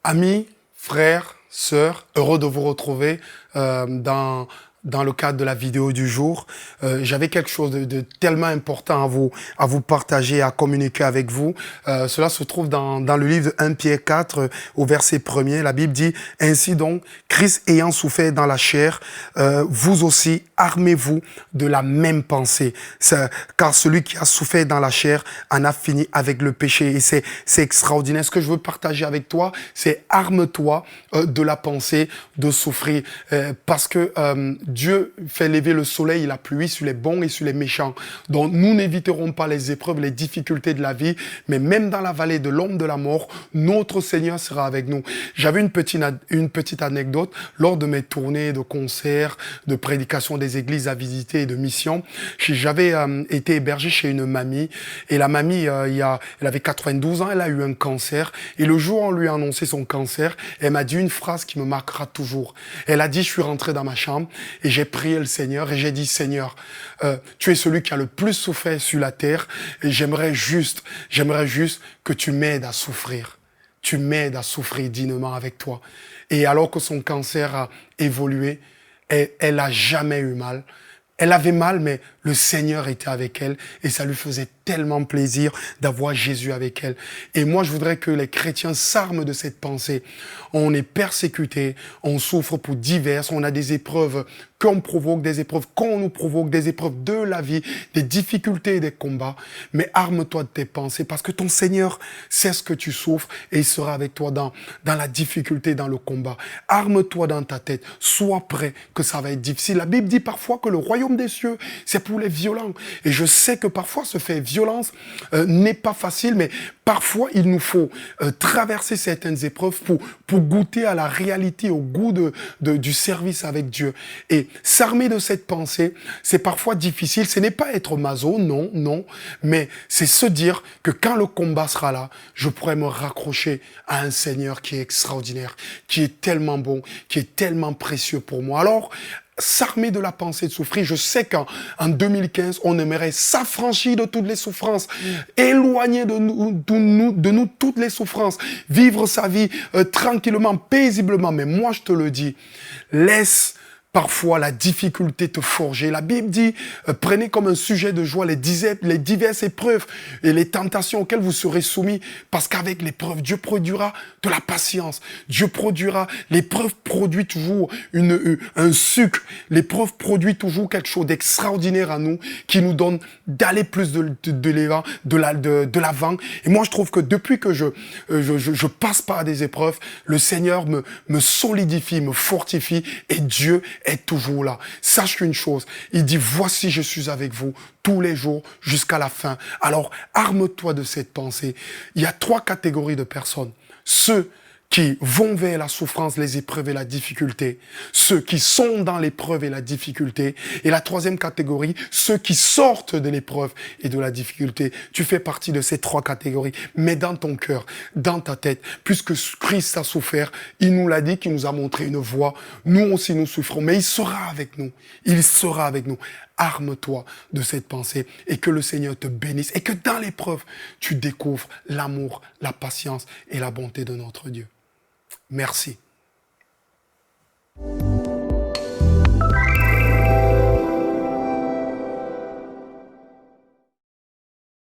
Amis, frères, sœurs, heureux de vous retrouver dans le cadre de la vidéo du jour. J'avais quelque chose de tellement important à vous partager, à communiquer avec vous. Cela se trouve dans le livre de 1 Pierre 4, au verset 1er. La Bible dit, « Ainsi donc, Christ ayant souffert dans la chair, vous aussi armez-vous de la même pensée. Car celui qui a souffert dans la chair en a fini avec le péché. » Et c'est extraordinaire. Ce que je veux partager avec toi, c'est arme-toi de la pensée de souffrir. Parce que Dieu fait lever le soleil et la pluie sur les bons et sur les méchants. Donc nous n'éviterons pas les épreuves, les difficultés de la vie, mais même dans la vallée de l'ombre de la mort, notre Seigneur sera avec nous. J'avais une petite anecdote lors de mes tournées de concerts, de prédications des églises à visiter et de missions. J'avais été hébergé chez une mamie et la mamie, elle avait 92 ans, elle a eu un cancer et le jour où on lui a annoncé son cancer, elle m'a dit une phrase qui me marquera toujours. Elle a dit, je suis rentré dans ma chambre et j'ai prié le Seigneur et j'ai dit, Seigneur, tu es celui qui a le plus souffert sur la terre et j'aimerais juste que tu m'aides à souffrir. Tu m'aides à souffrir dignement avec toi. Et alors que son cancer a évolué, elle a jamais eu mal. Elle avait mal, mais le Seigneur était avec elle et ça lui faisait tellement plaisir d'avoir Jésus avec elle. Et moi, je voudrais que les chrétiens s'arment de cette pensée. On est persécuté, on souffre pour diverses, on a des épreuves qu'on provoque, des épreuves qu'on nous provoque, des épreuves de la vie, des difficultés et des combats. Mais arme-toi de tes pensées parce que ton Seigneur sait ce que tu souffres et il sera avec toi dans la difficulté, dans le combat. Arme-toi dans ta tête, sois prêt que ça va être difficile. La Bible dit parfois que le royaume des cieux, c'est pour les violents. Et je sais que parfois ce fait violence n'est pas facile, mais parfois il nous faut traverser certaines épreuves pour goûter à la réalité, au goût du service avec Dieu. Et s'armer de cette pensée, c'est parfois difficile. Ce n'est pas être maso, non, mais c'est se dire que quand le combat sera là, je pourrai me raccrocher à un Seigneur qui est extraordinaire, qui est tellement bon, qui est tellement précieux pour moi. Alors, s'armer de la pensée de souffrir. Je sais qu'en 2015, on aimerait s'affranchir de toutes les souffrances, éloigner de nous toutes les souffrances, vivre sa vie tranquillement, paisiblement. Mais moi, je te le dis, laisse parfois la difficulté te forger. La Bible dit, prenez comme un sujet de joie les diverses épreuves et les tentations auxquelles vous serez soumis, parce qu'avec l'épreuve, Dieu produira de la patience. Dieu produira, l'épreuve produit toujours un sucre. L'épreuve produit toujours quelque chose d'extraordinaire à nous, qui nous donne d'aller plus de l'avant. Et moi, je trouve que depuis que je passe par des épreuves, le Seigneur me solidifie, me fortifie, et Dieu est toujours là. Sache une chose, il dit, voici je suis avec vous tous les jours jusqu'à la fin. Alors, arme-toi de cette pensée. Il y a 3 catégories de personnes. Ceux qui vont vers la souffrance, les épreuves et la difficulté. Ceux qui sont dans l'épreuve et la difficulté. Et la 3e catégorie, ceux qui sortent de l'épreuve et de la difficulté. Tu fais partie de ces 3 catégories. Mais dans ton cœur, dans ta tête, puisque Christ a souffert, il nous l'a dit, qu'il nous a montré une voie. Nous aussi, nous souffrons. Mais il sera avec nous. Il sera avec nous. Arme-toi de cette pensée et que le Seigneur te bénisse et que dans l'épreuve, tu découvres l'amour, la patience et la bonté de notre Dieu. Merci.